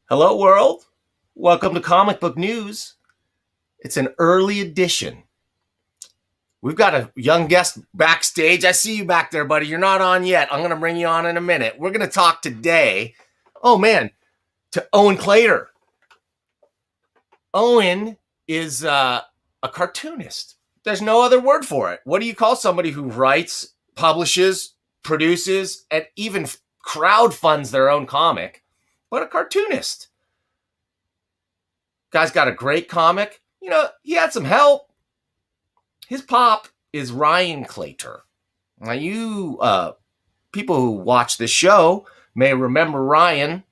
Hello, world. Welcome to Comic Book News. It's an early edition. We've got a young guest backstage. I see you back there, buddy. You're not on yet. I'm going to bring you on in a minute. We're going to talk today, to Owen Claytor. Owen is a cartoonist. There's no other word for it. What do you call somebody who writes, publishes, produces, and even crowdfunds their own comic? But a cartoonist. Guy's got a great comic. You know, he had some help. His pop is Ryan Claytor. Now, you people who watch this show may remember Ryan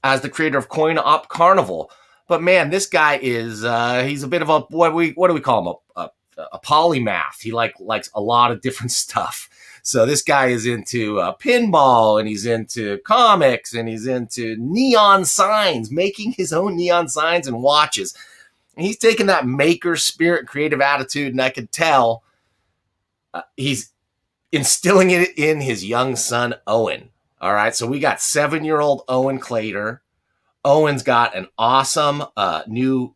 as the creator of Coin Op Carnival. But man, this guy is, he's a bit of a, what do we call him? A polymath. He likes a lot of different stuff. So this guy is into pinball, and he's into comics, and he's into neon signs, making his own neon signs and watches. And he's taken that maker spirit, creative attitude, and I could tell he's instilling it in his young son, Owen. All right, so we got 7-year-old Owen Claytor. Owen's got an awesome new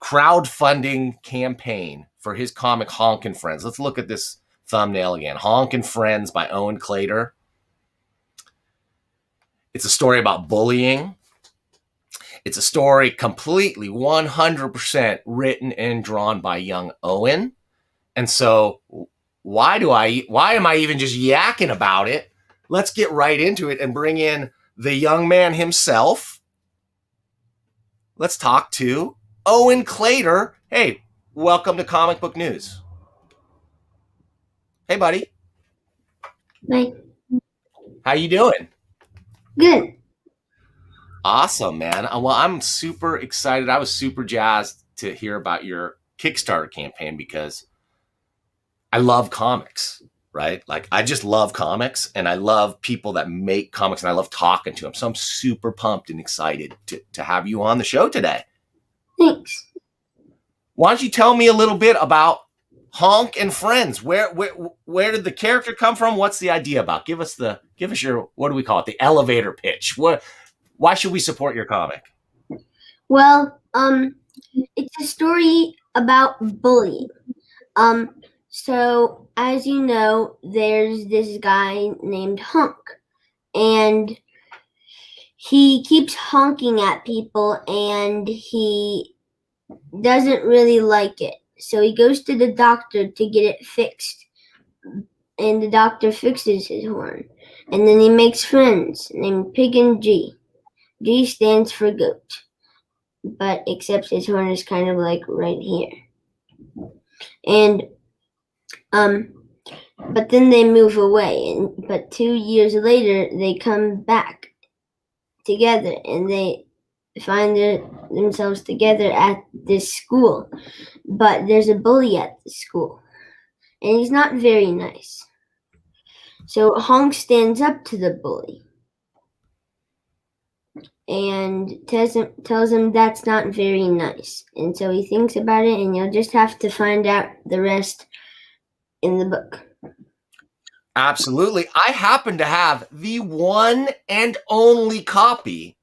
crowdfunding campaign for his comic Honk and Friends. Let's look at this thumbnail again. Honk and Friends by Owen Claytor. It's a story about bullying. It's a story completely 100% written and drawn by young Owen. And so why am I even just yakking about it? Let's get right into it and bring in the young man himself. Let's talk to Owen Claytor. Hey, welcome to Comic Book News. Hey, buddy. Hi. How you doing? Good. Awesome, man. Well, I'm super excited. I was super jazzed to hear about your Kickstarter campaign because I love comics, right? Like, I just love comics, and I love people that make comics, and I love talking to them. So I'm super pumped and excited to have you on the show today. Thanks. Why don't you tell me a little bit about Honk and Friends? Where did the character come from? What's the idea about? Give us your, what do we call it? The elevator pitch. Why should we support your comic? Well, it's a story about bullying. So as you know, there's this guy named Honk, and he keeps honking at people, and he doesn't really like it. So he goes to the doctor to get it fixed, and the doctor fixes his horn. And then he makes friends named Pig and G. G stands for goat, but except his horn is kind of like right here. And but then they move away, but 2 years later they come back together, and they find themselves together at this school. But there's a bully at the school, and he's not very nice. So Honk stands up to the bully and tells him that's not very nice. And so he thinks about it, and you'll just have to find out the rest in the book. Absolutely. I happen to have the one and only copy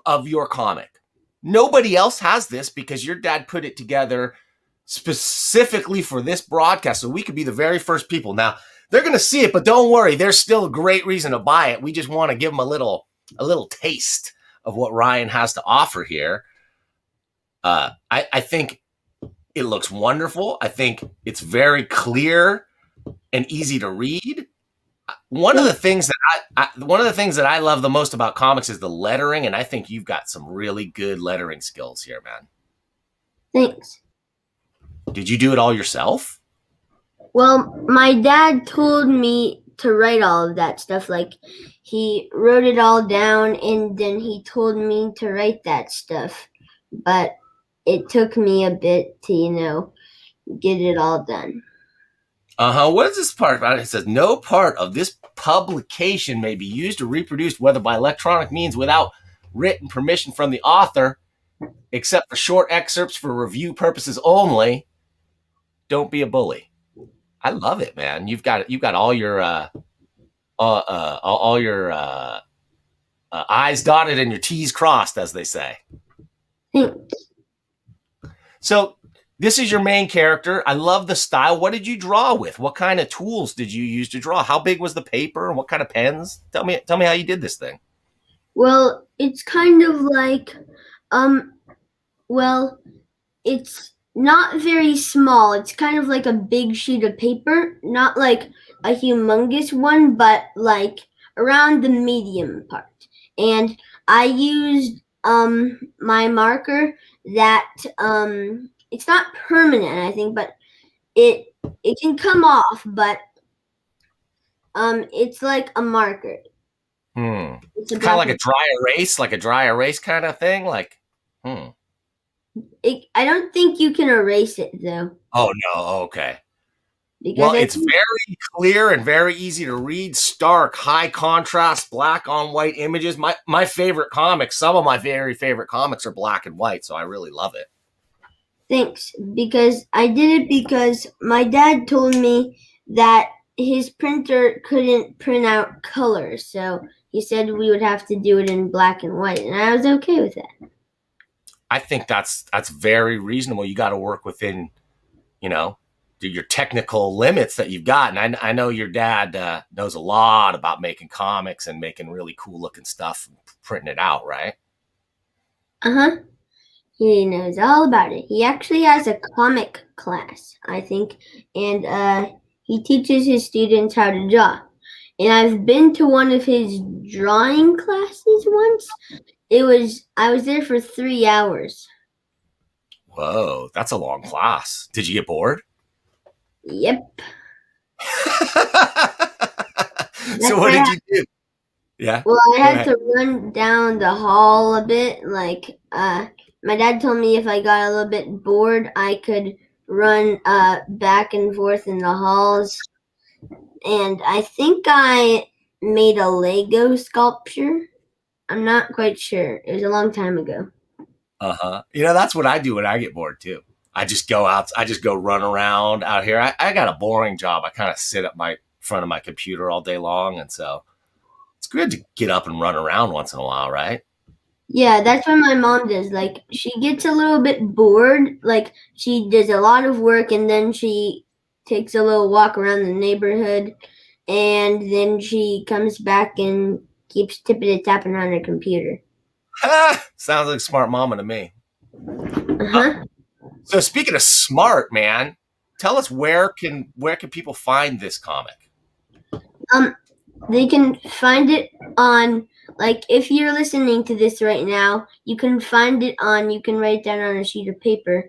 of your comic. Nobody else has this because your dad put it together specifically for this broadcast, so we could be the very first people. Now, they're going to see it, but don't worry, there's still a great reason to buy it. We just want to give them a little taste of what Ryan has to offer here. I think it looks wonderful. I think it's very clear and easy to read. One of the things that I love the most about comics is the lettering, and I think you've got some really good lettering skills here, man. Thanks. Did you do it all yourself? Well, my dad told me to write all of that stuff. Like, he wrote it all down, and then he told me to write that stuff. But it took me a bit to, get it all done. What is this part about? It says, no part of this publication may be used or reproduced, whether by electronic means without written permission from the author, except for short excerpts for review purposes only. Don't be a bully. I love it, man. You've got all your I's dotted and your T's crossed, as they say. So this is your main character. I love the style. What did you draw with? What kind of tools did you use to draw? How big was the paper and what kind of pens? Tell me how you did this thing. Well, it's kind of like, it's not very small. It's kind of like a big sheet of paper, not like a humongous one, but like around the medium part. And I used my marker that it's not permanent, I think, but it can come off, but it's like a marker. It's kind of like a dry erase kind of thing, like. I don't think you can erase it though. Oh no, okay. Because it's very clear and very easy to read. Stark, high contrast, black on white images. My favorite comics, some of my very favorite comics are black and white, so I really love it. Thanks, because I did it because my dad told me that his printer couldn't print out colors, so he said we would have to do it in black and white, and I was okay with that. I think that's very reasonable. You got to work within, your technical limits that you've got. And I know your dad knows a lot about making comics and making really cool looking stuff and printing it out, right? He knows all about it. He actually has a comic class, I think, and he teaches his students how to draw. And I've been to one of his drawing classes once. I was there for 3 hours. Whoa, that's a long class. Did you get bored? Yep. So what did you do? Yeah. Well, I had to run down the hall a bit. Like, my dad told me if I got a little bit bored, I could run back and forth in the halls. And I think I made a Lego sculpture. I'm not quite sure. It was a long time ago. That's what I do when I get bored too. I just go out. I just go run around out here. I got a boring job. I kind of sit at my front of my computer all day long, and so it's good to get up and run around once in a while, right? Yeah, that's what my mom does. Like, she gets a little bit bored. Like, she does a lot of work, and then she takes a little walk around the neighborhood, and then she comes back and keeps tippity-tapping on her computer. Sounds like a smart mama to me. So speaking of smart, man, tell us where can people find this comic? They can find it on, like, if you're listening to this right now, you can find it on, you can write it down on a sheet of paper,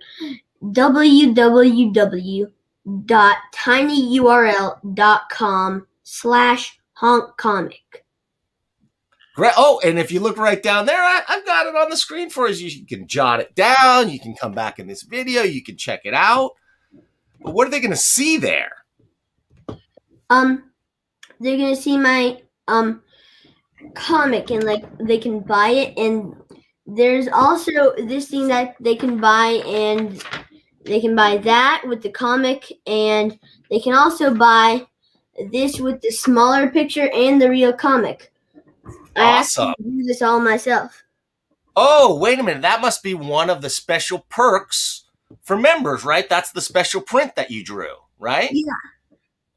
www.tinyurl.com/honkcomic. Great. Oh, and if you look right down there, I've got it on the screen for you. You can jot it down. You can come back in this video. You can check it out. But what are they going to see there? they're gonna see my comic, and like they can buy it, and there's also this thing that they can buy, and they can buy that with the comic, and they can also buy this with the smaller picture and the real comic. I Awesome. actually do this all myself. Oh, wait a minute. That must be one of the special perks for members, right? That's the special print that you drew, right? Yeah.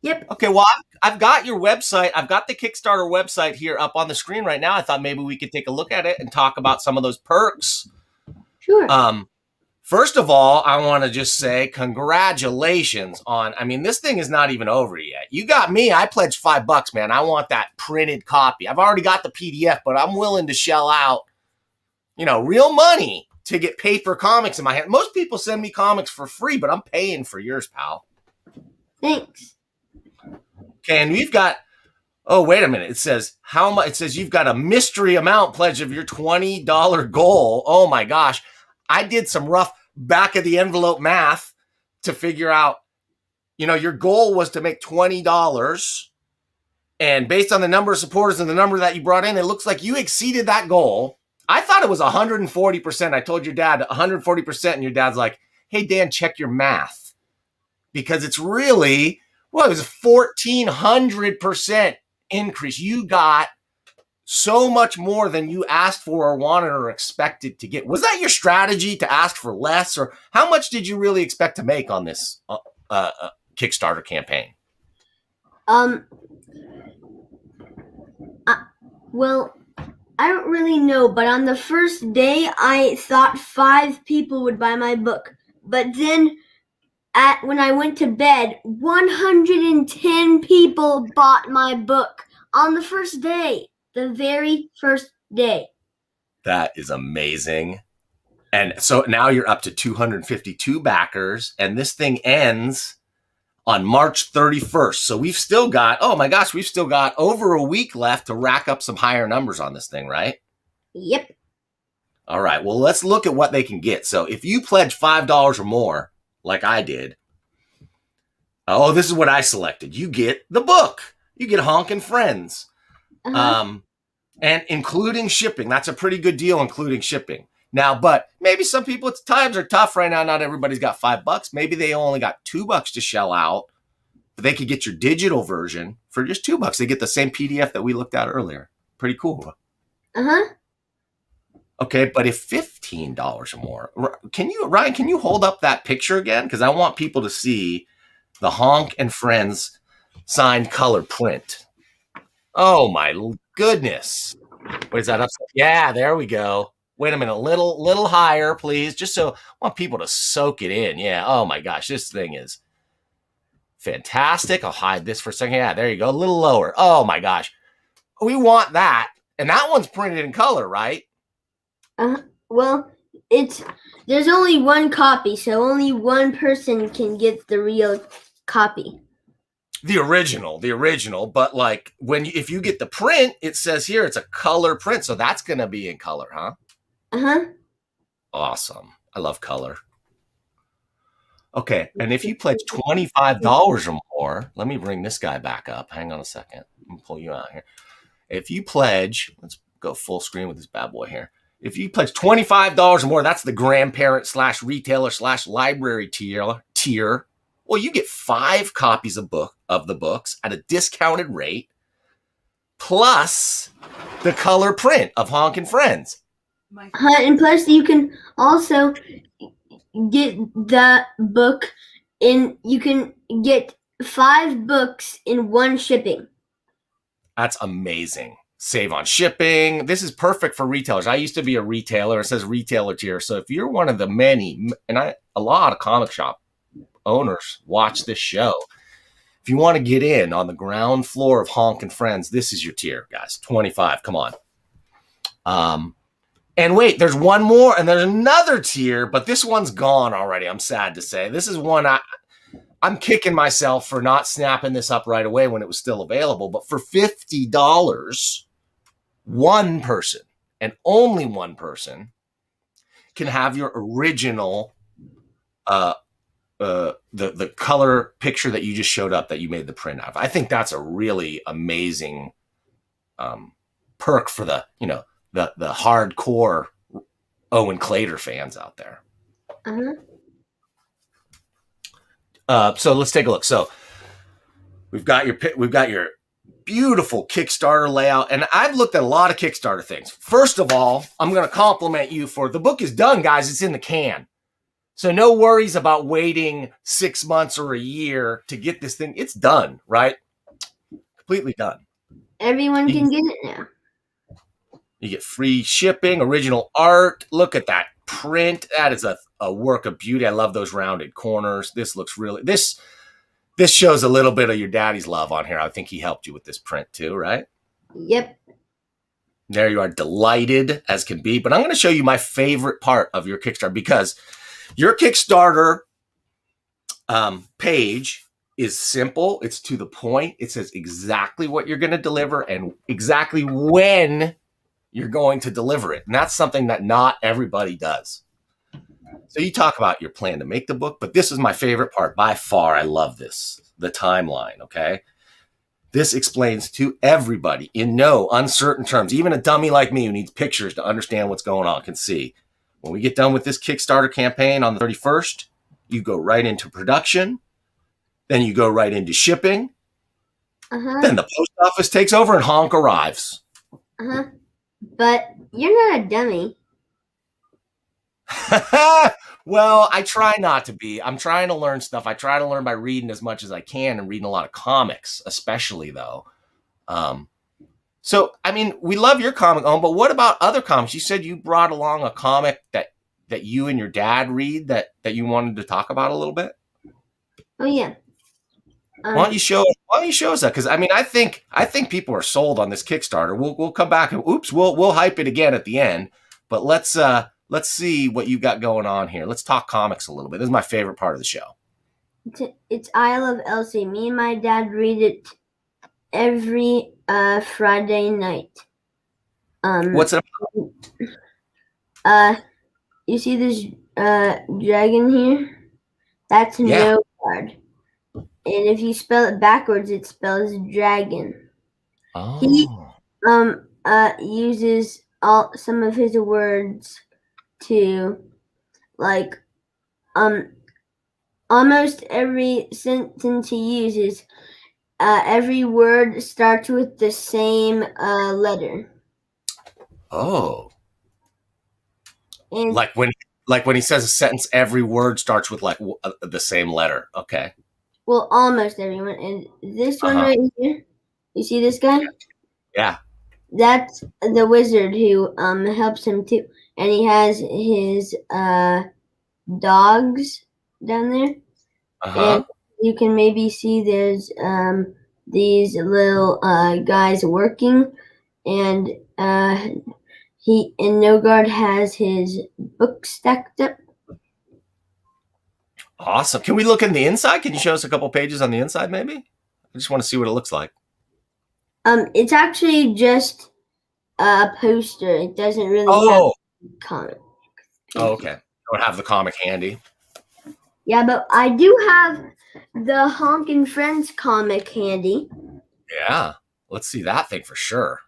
Yep. Okay, well, I've got your website. I've got the Kickstarter website here up on the screen right now. I thought maybe we could take a look at it and talk about some of those perks. Sure. First of all, I want to just say congratulations on, I mean, this thing is not even over yet. You got me. I pledged $5, man. I want that printed copy. I've already got the PDF, but I'm willing to shell out, real money to get paper comics in my hand. Most people send me comics for free, but I'm paying for yours, pal. Thanks. Okay, and we've got, oh, wait a minute. It says how much? It says you've got a mystery amount pledge of your $20 goal. Oh my gosh. I did some rough back of the envelope math to figure out, your goal was to make $20. And based on the number of supporters and the number that you brought in, it looks like you exceeded that goal. I thought it was 140%. I told your dad 140%, and your dad's like, hey, Dan, check your math. Because it's really, it was a 1,400% increase. You got so much more than you asked for or wanted or expected to get. Was that your strategy to ask for less, or how much did you really expect to make on this Kickstarter campaign? Well, I don't really know, but on the first day, I thought 5 people would buy my book. But then, when I went to bed, 110 people bought my book on the first day. The very first day. That is amazing. And so now you're up to 252 backers, and this thing ends on March 31st. So we've still got, we've still got over a week left to rack up some higher numbers on this thing, right? Yep. All right. Well, let's look at what they can get. So if you pledge $5 or more, like I did, this is what I selected. You get the book. You get Honk and Friends. Uh-huh. And including shipping. That's a pretty good deal, including shipping. Now, but maybe some people, times are tough right now. Not everybody's got $5. Maybe they only got $2 to shell out. But they could get your digital version for just $2. They get the same PDF that we looked at earlier. Pretty cool. Uh-huh. Okay, but if $15 or more, Ryan, can you hold up that picture again? Because I want people to see the Honk and Friends signed color print. Oh my goodness. What is that up? Yeah, there we go. Wait a minute, a little higher, please. Just so I want people to soak it in. Yeah. Oh my gosh, this thing is fantastic. I'll hide this for a second. Yeah, there you go. A little lower. Oh my gosh. We want that. And that one's printed in color, right? Well, there's only one copy, so only one person can get the real copy. The original, but like if you get the print, it says here it's a color print, so that's gonna be in color, huh? Uh-huh. Awesome. I love color. Okay, and if you pledge $25 or more, let me bring this guy back up. Hang on a second. Let me pull you out here. If you pledge, let's go full screen with this bad boy here. If you pledge $25 or more, that's the grandparent / retailer / library tier. Well, you get 5 copies of the books at a discounted rate, plus the color print of Honk and Friends. And plus, you can also get that book you can get 5 books in one shipping. That's amazing. Save on shipping. This is perfect for retailers. I used to be a retailer. It says retailer tier. So if you're one of the many, and a lot of comic shop owners watch this show. If you want to get in on the ground floor of Honk and Friends, this is your tier, guys. 25. Come on. And wait, there's one more, and there's another tier, but this one's gone already. I'm sad to say. This is one I'm kicking myself for not snapping this up right away when it was still available. But for $50, one person and only one person can have your original the color picture that you just showed up that you made the print out of. I think that's a really amazing perk for the hardcore Owen Claytor fans out there. So let's take a look. So we've got your beautiful Kickstarter layout, and I've looked at a lot of Kickstarter things. First of all, I'm going to compliment you for the book is done, guys. It's in the can. So no worries about waiting 6 months or a year to get this thing. It's done, right? Completely done. Everyone can get it now. You get free shipping, original art. Look at that print. That is a work of beauty. I love those rounded corners. This looks really, this shows a little bit of your daddy's love on here. I think he helped you with this print too, right? Yep. There you are, delighted as can be. But I'm going to show you my favorite part of your Kickstarter, because your Kickstarter page is simple. It's to the point. It says exactly what you're going to deliver and exactly when you're going to deliver it. And that's something that not everybody does. So you talk about your plan to make the book, but this is my favorite part by far. I love this, the timeline, okay? This explains to everybody in no uncertain terms, even a dummy like me who needs pictures to understand what's going on can see. When we get done with this Kickstarter campaign on the 31st, you go right into production. Then you go right into shipping. Then the post office takes over and Honk arrives. But you're not a dummy. Well, I try not to be. I'm trying to learn stuff. I try to learn by reading as much as I can and reading a lot of comics, especially though. So, I mean, we love your comic, Owen, but what about other comics? You said you brought along a comic that you and your dad read that you wanted to talk about a little bit. Oh yeah. Why don't you show us that? Because I mean, I think people are sold on this Kickstarter. We'll come back and we'll hype it again at the end. But let's see what you got going on here. Let's talk comics a little bit. This is my favorite part of the show. It's I Love Elsie. Me and my dad read it every Friday night. What's it about? You see this dragon here? That's no card. And if you spell it backwards, it spells dragon. Oh. He uses some of his words to, like, almost every sentence he uses, every word starts with the same letter. Oh. And like when he says a sentence, every word starts with like the same letter. Okay. Well, almost everyone. And this one right here, you see this guy? Yeah. That's the wizard who helps him too. And he has his dogs down there. And you can maybe see there's these little guys working, and Nogard has his book stacked up. Awesome. Can we look in the inside? Can you show us a couple pages on the inside, maybe? I just want to see what it looks like. It's actually just a poster. It doesn't really have a comic. Oh, okay. You don't have the comic handy. Yeah, but I do have the Honk and Friends comic handy. Yeah. Let's see that thing for sure.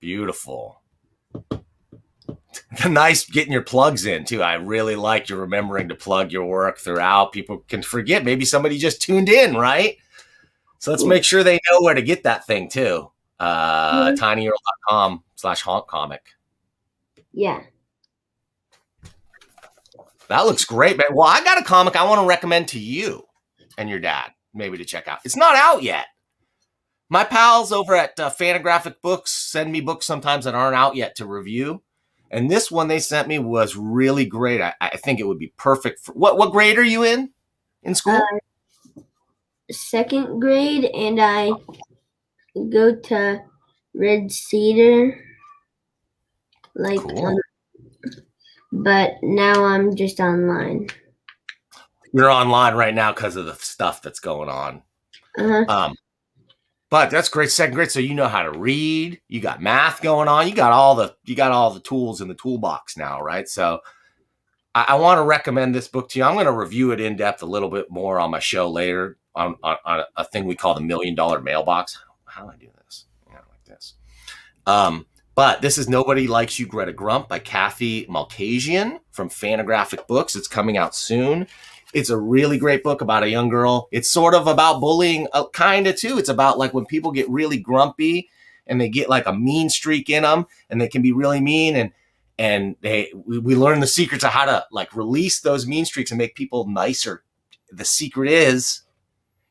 Beautiful. Nice getting your plugs in too. I really like you remembering to plug your work throughout. People can forget. Maybe somebody just tuned in, right? So let's make sure they know where to get that thing too. tinyurl.com/honkcomic. Yeah. That looks great, man. Well, I got a comic I want to recommend to you and your dad maybe to check out. It's not out yet. My pals over at Fantagraphic Books send me books sometimes that aren't out yet to review. And this one they sent me was really great. I think it would be perfect for what grade are you in school? 2nd grade, and I go to Red Cedar. Cool. But now I'm just online. You're online right now because of the stuff that's going on. But that's great. 2nd grade, so you know how to read. You got math going on. You got all the tools in the toolbox now, right? So I want to recommend this book to you. I'm going to review it in depth a little bit more on my show later on a thing we call the $1 Million Mailbox. How do I do this? Yeah, like this. But this is Nobody Likes You, Greta Grump by Kathy Malkasian from Fantagraphic Books. It's coming out soon. It's a really great book about a young girl. It's sort of about bullying, kind of too. It's about like when people get really grumpy and they get like a mean streak in them and they can be really mean, and we learn the secrets of how to like release those mean streaks and make people nicer. The secret is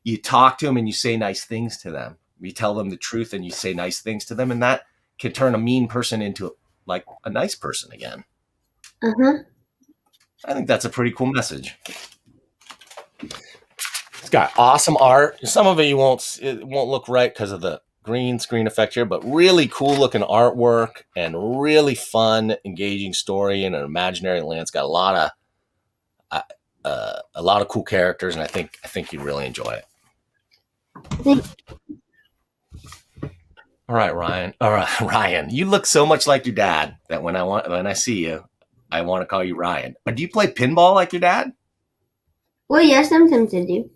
you talk to them and you say nice things to them. You tell them the truth and you say nice things to them, and that can turn a mean person into like a nice person again. Uh-huh. I think that's a pretty cool message. It's got awesome art. Some of it it won't look right because of the green screen effect here, but really cool looking artwork and really fun, engaging story in an imaginary land. It's got a lot of cool characters, and I think you'd really enjoy it. All right, Ryan. All right, Ryan. You look so much like your dad that when I see you, I want to call you Ryan. But do you play pinball like your dad? Well, yeah, sometimes I do.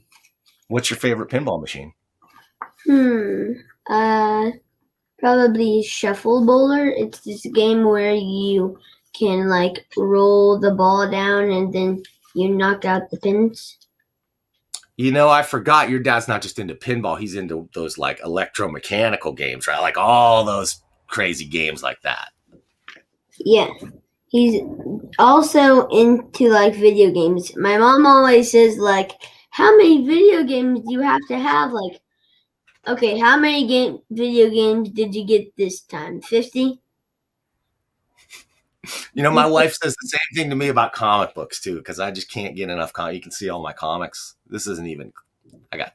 What's your favorite pinball machine? Probably Shuffle Bowler. It's this game where you can like roll the ball down and then you knock out the pins. You know, I forgot your dad's not just into pinball. He's into those like electromechanical games, right? Like all those crazy games like that. Yeah. He's also into like video games. My mom always says like, how many video games do you have to have? Like, okay, how many video games did you get this time? 50? You know, my wife says the same thing to me about comic books too, because I just can't get enough comics. You can see all my comics. This isn't even, I got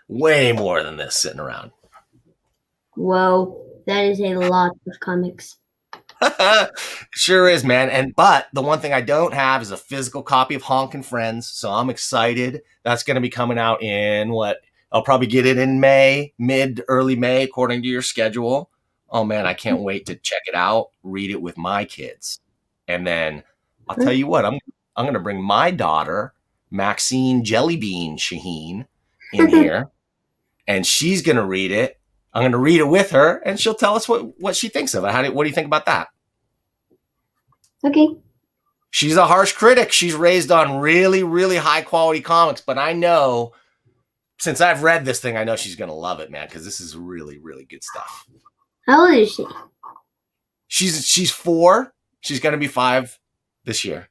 way more than this sitting around. Whoa, that is a lot of comics. Sure is, man. But the one thing I don't have is a physical copy of Honk and Friends, so I'm excited. That's going to be coming out in I'll probably get it in May, early May, according to your schedule. Oh man, I can't wait to check it out, read it with my kids. And then I'll tell you what, I'm going to bring my daughter, Maxine Jellybean Shaheen, in here, and she's going to read it. I'm going to read it with her, and she'll tell us what she thinks of it. What do you think about that? Okay. She's a harsh critic. She's raised on really, really high quality comics, but I know, since I've read this thing, I know she's going to love it, man, because this is really, really good stuff. How old is she? She's 4. She's going to be 5 this year.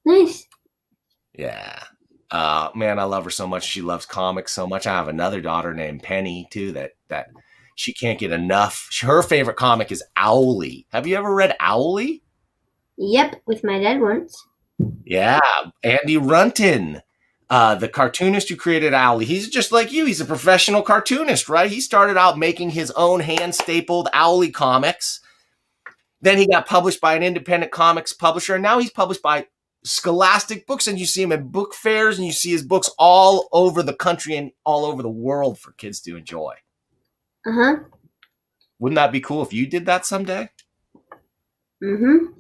Nice. Yeah. Man, I love her so much. She loves comics so much. I have another daughter named Penny too that she can't get enough. Her favorite comic is Owly. Have you ever read Owly? Yep, with my dad once. Yeah, Andy Runton, the cartoonist who created Owly. He's just like you. He's a professional cartoonist, right? He started out making his own hand-stapled Owly comics. Then he got published by an independent comics publisher, and now he's published by Scholastic Books, and you see him at book fairs, and you see his books all over the country and all over the world for kids to enjoy. Uh-huh. Wouldn't that be cool if you did that someday? Mm-hmm.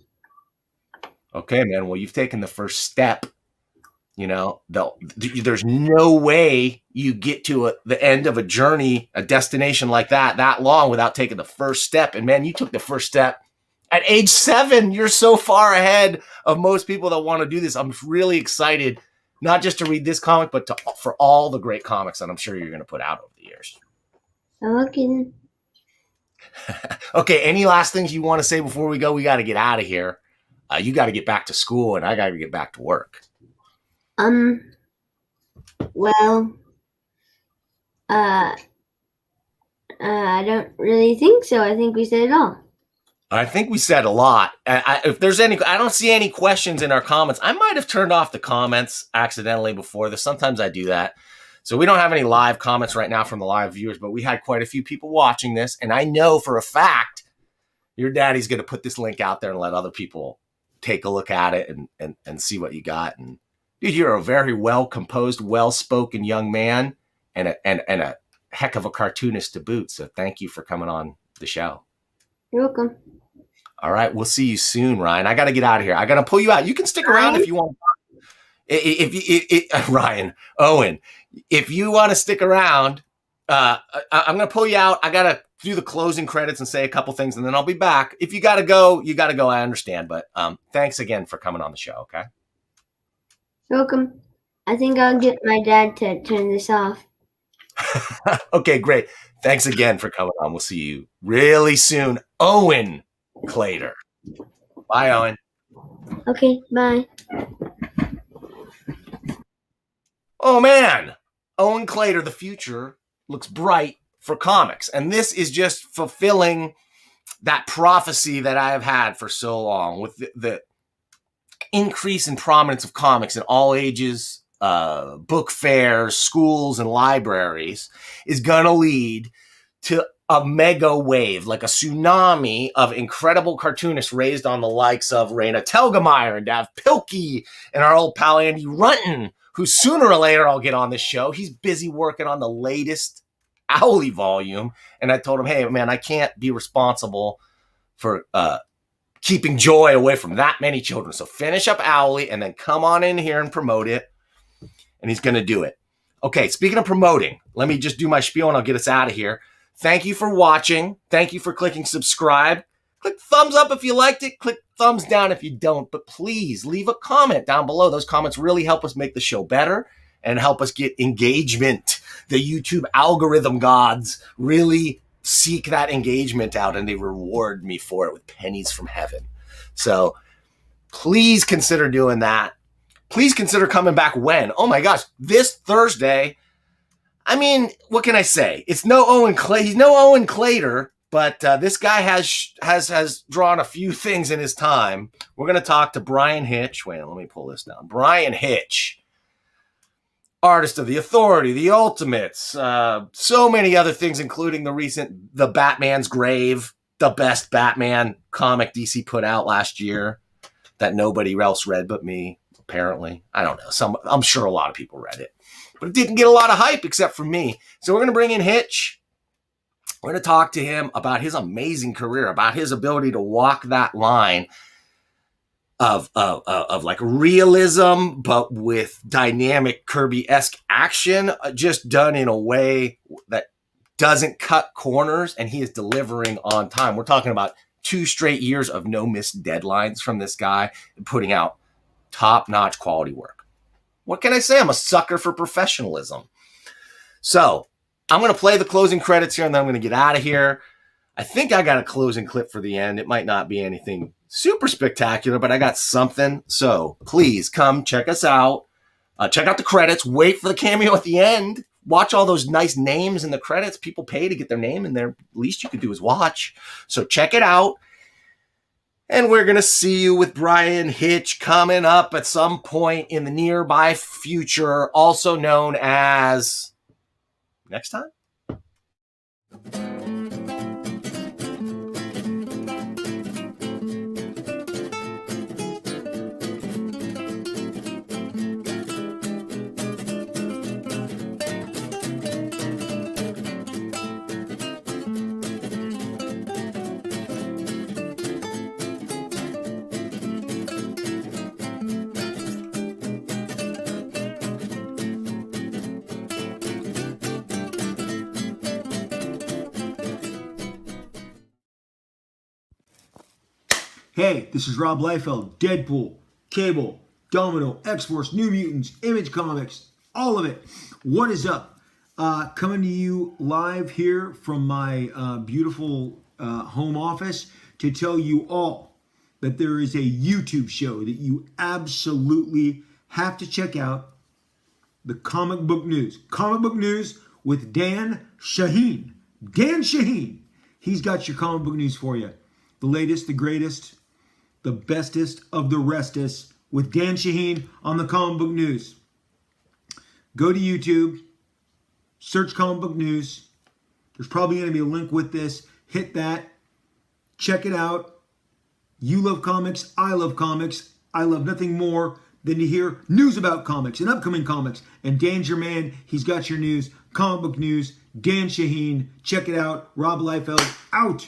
Okay, man. Well, you've taken the first step. You know, there's no way you get to the end of a journey, a destination like that long without taking the first step. And man, you took the first step at age 7. You're so far ahead of most people that want to do this. I'm really excited, not just to read this comic, but for all the great comics that I'm sure you're going to put out over the years. Okay. Okay, any last things you want to say before we go? We got to get out of here. You got to get back to school, and I got to get back to work. Well, I don't really think so. I think we said it all. I think we said a lot. If there's I don't see any questions in our comments. I might have turned off the comments accidentally before this. Sometimes I do that. So we don't have any live comments right now from the live viewers, but we had quite a few people watching this. And I know for a fact your daddy's going to put this link out there and let other people take a look at it and see what you got. And dude, you're a very well-composed, well-spoken young man and a heck of a cartoonist to boot. So thank you for coming on the show. You're welcome. All right, we'll see you soon, Ryan. I got to get out of here. I got to pull you out. You can stick around if you want. If Ryan, Owen, if you want to stick around, I'm going to pull you out. I got to do the closing credits and say a couple things, and then I'll be back. If you got to go, you got to go. I understand, but thanks again for coming on the show. Okay. Welcome. I think I'll get my dad to turn this off. Okay, great. Thanks again for coming on. We'll see you really soon. Owen Claytor. Bye, Owen. Okay, bye. Oh, man. Owen Claytor, the future looks bright for comics. And this is just fulfilling that prophecy that I have had for so long with the increase in prominence of comics in all ages, book fairs, schools, and libraries is going to lead to a mega wave, like a tsunami of incredible cartoonists raised on the likes of Raina Telgemeier and Dav Pilkey and our old pal Andy Runton, who sooner or later I'll get on this show. He's busy working on the latest Owly volume. And I told him, hey, man, I can't be responsible for keeping joy away from that many children. So finish up Owly and then come on in here and promote it. And he's going to do it. Okay, speaking of promoting, let me just do my spiel and I'll get us out of here. Thank you for watching. Thank you for clicking subscribe. Click thumbs up if you liked it. Click thumbs down if you don't. But please leave a comment down below. Those comments really help us make the show better and help us get engagement. The YouTube algorithm gods really seek that engagement out and they reward me for it with pennies from heaven. So please consider doing that. Please consider coming back when? Oh my gosh, this Thursday. I mean, what can I say? It's no Owen Clay. He's no Owen Claytor, but this guy has drawn a few things in his time. We're going to talk to Brian Hitch. Wait, let me pull this down. Brian Hitch, artist of The Authority, The Ultimates, so many other things, including the Batman's Grave, the best Batman comic DC put out last year that nobody else read but me. Apparently, I don't know. I'm sure a lot of people read it, but it didn't get a lot of hype except for me. So we're going to bring in Hitch. We're going to talk to him about his amazing career, about his ability to walk that line of like realism, but with dynamic Kirby-esque action, just done in a way that doesn't cut corners, and he is delivering on time. We're talking about 2 straight years of no missed deadlines from this guy and putting out top-notch quality work. What can I say? I'm a sucker for professionalism. So I'm going to play the closing credits here, and then I'm going to get out of here. I think I got a closing clip for the end. It might not be anything super spectacular, but I got something. So please come check us out. Check out the credits. Wait for the cameo at the end. Watch all those nice names in the credits. People pay to get their name in there. Least you could do is watch. So check it out. And we're going to see you with Brian Hitch coming up at some point in the nearby future, also known as next time. Hey, this is Rob Liefeld, Deadpool, Cable, Domino, X-Force, New Mutants, Image Comics, all of it. What is up? Coming to you live here from my beautiful home office to tell you all that there is a YouTube show that you absolutely have to check out. The Comic Book News. Comic Book News with Dan Shaheen. Dan Shaheen. He's got your comic book news for you. The latest, the greatest, the bestest of the restest with Dan Shaheen on the Comic Book News. Go to YouTube, search Comic Book News. There's probably going to be a link with this. Hit that. Check it out. You love comics. I love comics. I love nothing more than to hear news about comics and upcoming comics. And Dan's your man. He's got your news. Comic Book News. Dan Shaheen. Check it out. Rob Liefeld out.